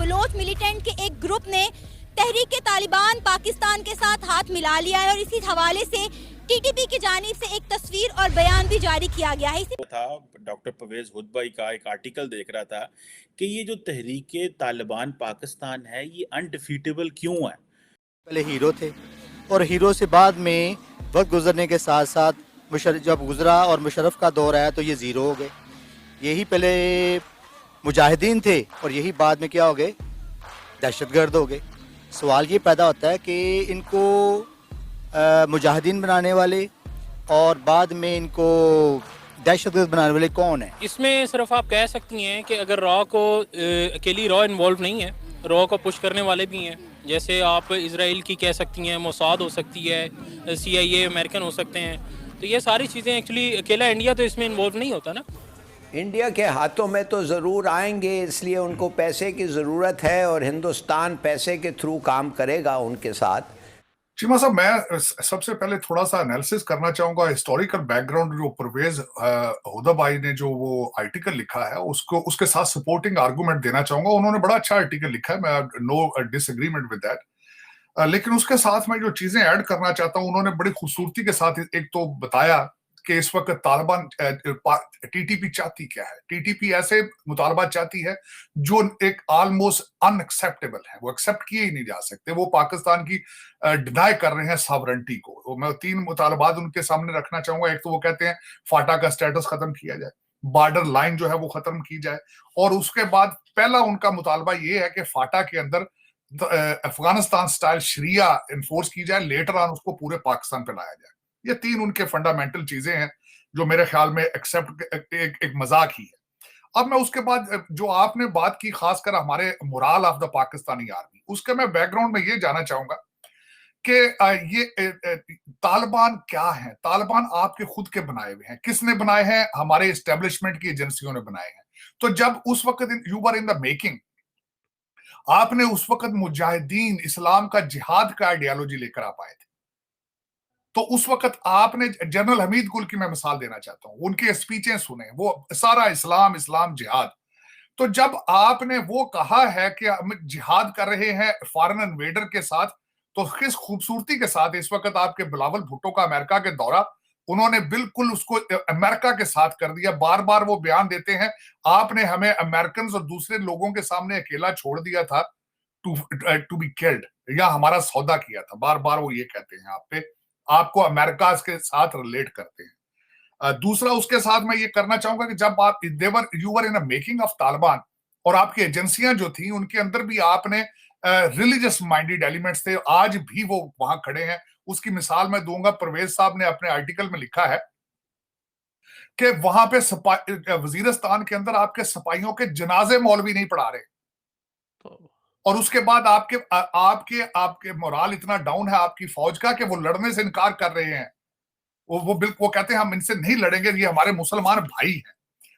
Baloch militant के एक group ने तहरीक तालिबान पाकिस्तान के साथ हाथ मिला लिया है और इसी हवाले से टीटीपी की जानिब से एक तस्वीर और बयान भी जारी किया गया है। था डॉक्टर परवेज हुदबई का एक आर्टिकल देख रहा था कि ये जो तहरीके तालिबान पाकिस्तान है ये अनडिफीटेबल क्यों है। पहले हीरो थे और हीरो से बाद में वक्त गुजरने के साथ साथ मुशर्रफ जब गुजरा और मुशर्रफ का दौर आया तो ये ज़ीरो हो गए। यही पहले मुजाहिदीन थे और यही बाद में क्या हो गए, दहशतगर्द हो गए। सवाल ये पैदा होता है कि इनको मुजाहिदीन बनाने वाले और बाद में इनको दहशतगर्द बनाने वाले कौन है? इसमें सिर्फ आप कह सकती हैं कि अगर रॉ को अकेली रॉ इन्वॉल्व नहीं है, रॉ को पुश करने वाले भी हैं। जैसे आप इसराइल की कह सकती हैं, मोसाद हो सकती है, CIA अमेरिकन हो सकते हैं। तो ये सारी चीज़ें एक्चुअली अकेला इंडिया तो इसमें इन्वॉल्व नहीं होता ना। इंडिया के हाथों में तो ज़रूर आएंगे, इसलिए उनको पैसे की ज़रूरत है और हिंदुस्तान पैसे के थ्रू काम करेगा उनके साथ। चीमा साहब, मैं सबसे पहले थोड़ा सा एनालिसिस करना चाहूंगा हिस्टोरिकल बैकग्राउंड। जो परवेज हुदबई ने जो वो आर्टिकल लिखा है उसको उसके साथ सपोर्टिंग आर्गुमेंट देना चाहूंगा। उन्होंने बड़ा अच्छा आर्टिकल लिखा है, मैं नो डिसएग्रीमेंट विद दैट। लेकिन उसके साथ मैं जो चीजें ऐड करना चाहता हूं, उन्होंने बड़ी खूबसूरती के साथ एक तो बताया कि इस वक्त तालिबान टीटीपी चाहती क्या है। टीटीपी ऐसे मुतालबा चाहती है जो एक ऑलमोस्ट अनएक्सेप्टेबल है, वो एक्सेप्ट किए ही नहीं जा सकते। वो पाकिस्तान की डिनाई कर रहे हैं सॉवरेंटी को। तो मैं 3 मुतालबात उनके सामने रखना चाहूंगा। एक तो वो कहते हैं फाटा का स्टेटस खत्म किया जाए, बॉर्डर लाइन जो है वो खत्म की जाए, और उसके बाद पहला उनका मुतालबा ये है कि फाटा के अंदर अफगानिस्तान स्टाइल शरिया इन्फोर्स की जाए, लेटर ऑन उसको पूरे पाकिस्तान पे लाया जाए। ये 3 उनके फंडामेंटल चीजें हैं जो मेरे ख्याल में एक्सेप्ट एक मजाक ही है। अब मैं उसके बाद जो आपने बात की खासकर हमारे moral of the Pakistani army, उसके मैं बैकग्राउंड में ये जानना चाहूंगा कि ये तालिबान क्या है। तालिबान आपके खुद के बनाए हुए हैं। किसने बनाए हैं? हमारे एस्टेब्लिशमेंट की एजेंसियों ने बनाए हैं। तो जब उस वक्त you were in the making, आपने उस वक्त मुजाहिदीन इस्लाम का जिहाद का आइडियोलॉजी लेकर आप आए थे। तो उस वक्त आपने जनरल हमीद गुल की मैं मिसाल देना चाहता हूं, उनके स्पीचें सुने, वो सारा इस्लाम इस्लाम जिहाद। तो जब आपने वो कहा है कि हम जिहाद कर रहे हैं फॉरेन इन्वेडर के साथ, तो किस खूबसूरती के साथ इस वक्त आपके बिलावल भुट्टो का अमेरिका के दौरा, उन्होंने बिल्कुल उसको अमेरिका के साथ कर दिया। बार बार वो बयान देते हैं आपने हमें अमेरिकन और दूसरे लोगों के सामने अकेला छोड़ दिया था टू बी किल्ड, या हमारा सौदा किया था। बार बार वो ये कहते हैं आप पे, आपको अमेरिका के साथ रिलेट करते हैं। दूसरा उसके साथ मैं ये करना चाहूंगा कि जब आप you were in a making of Taliban, और आपकी एजेंसियां जो थी उनके अंदर भी आपने रिलीजियस माइंडेड एलिमेंट्स थे, आज भी वो वहां खड़े हैं। उसकी मिसाल मैं दूंगा, परवेज साहब ने अपने आर्टिकल में लिखा है कि वहां पे वजीरिस्तान के अंदर आपके सिपाहियों के जनाजे मौलवी नहीं पढ़ा रहे, और उसके बाद आपके आपके आपके मोराल इतना डाउन है आपकी फौज का कि वो लड़ने से इनकार कर रहे हैं। वो कहते हैं हम इनसे नहीं लड़ेंगे, ये हमारे मुसलमान भाई हैं।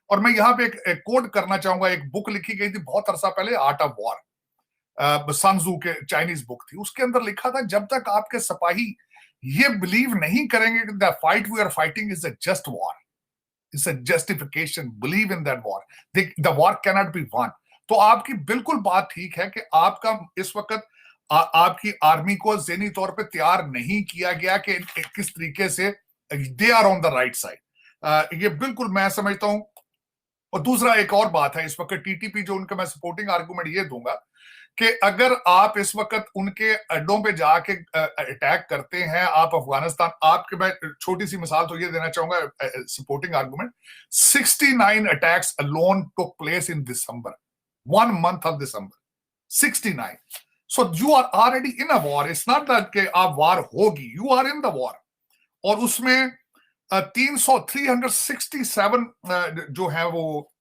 और मैं यहाँ पे एक कोट करना चाहूंगा। एक बुक लिखी गई थी बहुत अरसा पहले, आर्ट ऑफ वॉर, सन त्जू के चाइनीज बुक थी। उसके अंदर लिखा था जब तक आपके सिपाही ये बिलीव नहीं करेंगे कि the fight we are fighting is a just war, it's a justification, believe in that war, the war can not be won. तो आपकी बिल्कुल बात ठीक है कि आपका इस वक्त आपकी आर्मी को ज़हनी तौर पे तैयार नहीं किया गया कि किस तरीके से they are on the right side. ये बिल्कुल मैं समझता हूं। और दूसरा एक और बात है, इस वक्त टीटीपी जो उनका मैं सपोर्टिंग आर्गुमेंट ये दूंगा कि अगर आप इस वक्त उनके अड्डों पे जाके अटैक करते हैं, आप अफगानिस्तान, आपके मैं छोटी सी मिसाल तो ये देना चाहूंगा supporting argument, 69 attacks alone took place in December, 1 month of December, 69. So you are already in a war. It's not that कि आप वार होगी, you are in the war. और उसमें 367 जो है वो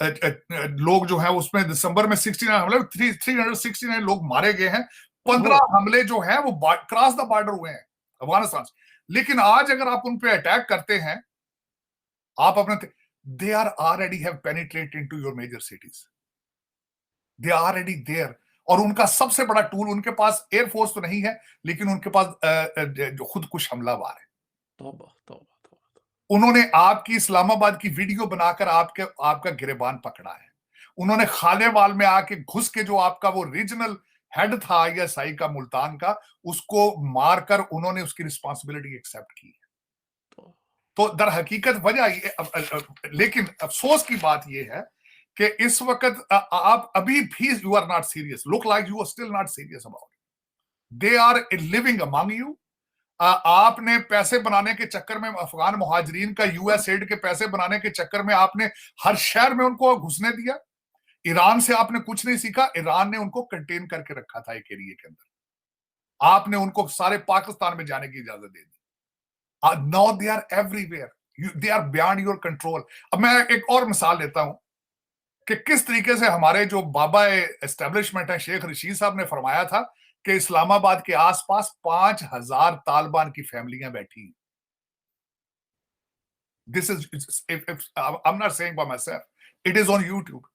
लोग जो है उसमें दिसंबर में 69 हमले, 369 लोग मारे गए हैं। 15 हमले जो हैं वो क्रॉस द बॉर्डर हुए हैं अफगानिस्तान से। लेकिन आज अगर आप उन पे अटैक करते हैं, आप अपने they are already have penetrated into your major cities. They are already there. और उनका सबसे बड़ा टूल, उनके पास एयरफोर्स तो नहीं है लेकिन उनके पास जो खुदकुश हमलावर है। तौबा तौबा तौबा। उन्होंने आपकी इस्लामाबाद की वीडियो बनाकर आपका गिरेबान पकड़ा है। उन्होंने खानेवाल में आके घुस के जो आपका वो रीजनल हेड था आईएसआई का मुल्तान का, उसको मारकर उन्होंने उसकी रिस्पांसिबिलिटी एक्सेप्ट की है। तो दर हकीकत वजह ये, लेकिन अफसोस की बात ये है कि इस वक्त आप अभी भी you are not serious, look like you are still not serious about it. They are living among you. आपने पैसे बनाने के चक्कर में, अफगान मुहाजिरीन का यूएस एड के पैसे बनाने के चक्कर में आपने हर शहर में उनको घुसने दिया। ईरान से आपने कुछ नहीं सीखा, ईरान ने उनको कंटेन करके रखा था एक एरिया के अंदर, आपने उनको सारे पाकिस्तान में जाने की इजाजत दे दी। Now they are everywhere, they are beyond your control. अब मैं एक और मिसाल लेता हूं कि किस तरीके से हमारे जो बाबा एस्टेब्लिशमेंट है शेख रशीद साहब ने फरमाया था कि इस्लामाबाद के आसपास 5000 तालिबान की फैमिलियां बैठी हैं। This is, I am not saying by myself, it is on YouTube.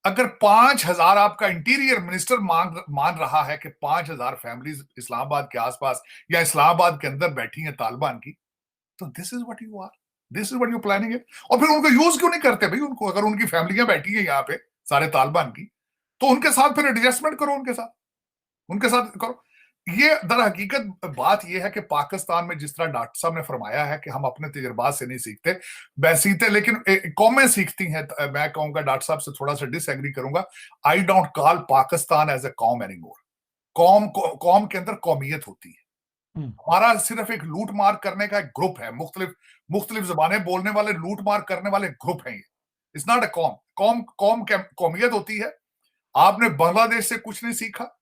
अगर 5000 आपका इंटीरियर मिनिस्टर मान रहा है कि 5000 फैमिलीज इस्लामाबाद के आसपास या इस्लामाबाद के अंदर बैठी हैं तालिबान की, तो this is what you are, this is what you planning it. और फिर उनको यूज क्यों नहीं करते भाई उनको? अगर उनकी फैमिलियां बैठी है यहाँ पे सारे तालिबान की, तो उनके साथ फिर एडजस्टमेंट करो, उनके साथ करो। ये दर हकीकत बात ये है कि पाकिस्तान में जिस तरह डॉक्टर साहब ने फरमाया है कि हम अपने तजुर्बात से नहीं सीखते, सीखते लेकिन कौमें सीखती हैं। मैं कहूंगा डॉक्टर साहब से थोड़ा सा डिसएग्री करूंगा। I don't call Pakistan as a कौम एनीमोर। कौम के अंदर कौमियत होती है। हमारा सिर्फ एक लूट मार करने का एक ग्रुप है, मुख्तलिफ जबानें बोलने वाले लूट मार करने वाले ग्रुप हैं ये। इट्स नॉट ए कौम कौमियत होती है। आपने बांग्लादेश से कुछ नहीं सीखा,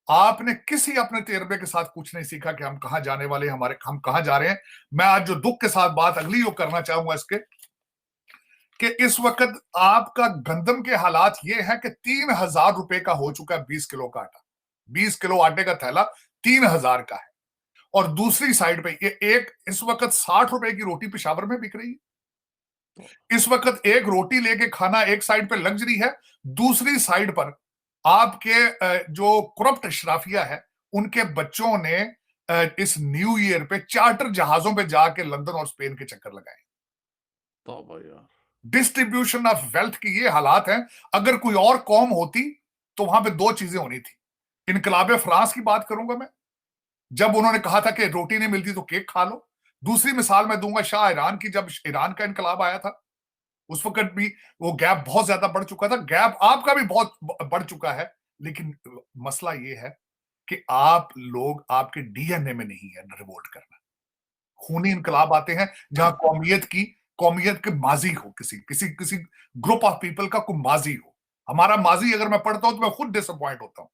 आपने किसी अपने तजर्बे के साथ कुछ नहीं सीखा कि हम कहां जाने वाले, हम कहां जा रहे हैं। मैं आज जो दुख के साथ बात अगली यो करना चाहूंगा इसके, कि इस वक्त आपका गंदम के हालात ये हैं कि 3000 रुपए का हो चुका है 20 किलो का आटा। 20 किलो आटे का थैला 3000 का है। और दूसरी साइड पे ये एक इस वक्त 60 रुपए की रोटी पेशावर में बिक रही है। इस वक्त एक रोटी लेके खाना एक साइड पे लग्जरी है, दूसरी साइड पर आपके जो करप्ट अशराफिया है उनके बच्चों ने इस न्यू ईयर पे चार्टर जहाजों पे जाके लंदन और स्पेन के चक्कर लगाए। डिस्ट्रीब्यूशन ऑफ वेल्थ की ये हालात हैं। अगर कोई और कौम होती तो वहां पे दो चीजें होनी थी। इनकलाब फ्रांस की बात करूंगा मैं, जब उन्होंने कहा था कि रोटी नहीं मिलती तो केक खा लो। दूसरी मिसाल मैं दूंगा शाह ईरान की, जब ईरान का इनकलाब आया था उस वक्त भी वो गैप बहुत ज्यादा बढ़ चुका था। गैप आपका भी बहुत बढ़ चुका है, लेकिन मसला ये है कि आप लोग, आपके डीएनए में नहीं है रिवोल्ट करना। खूनी इनकलाब आते हैं जहां कौमियत के माजी हो, किसी ग्रुप ऑफ पीपल का कोई माजी हो। हमारा माजी अगर मैं पढ़ता हूं तो मैं खुद डिसअपॉइंट होता हूं।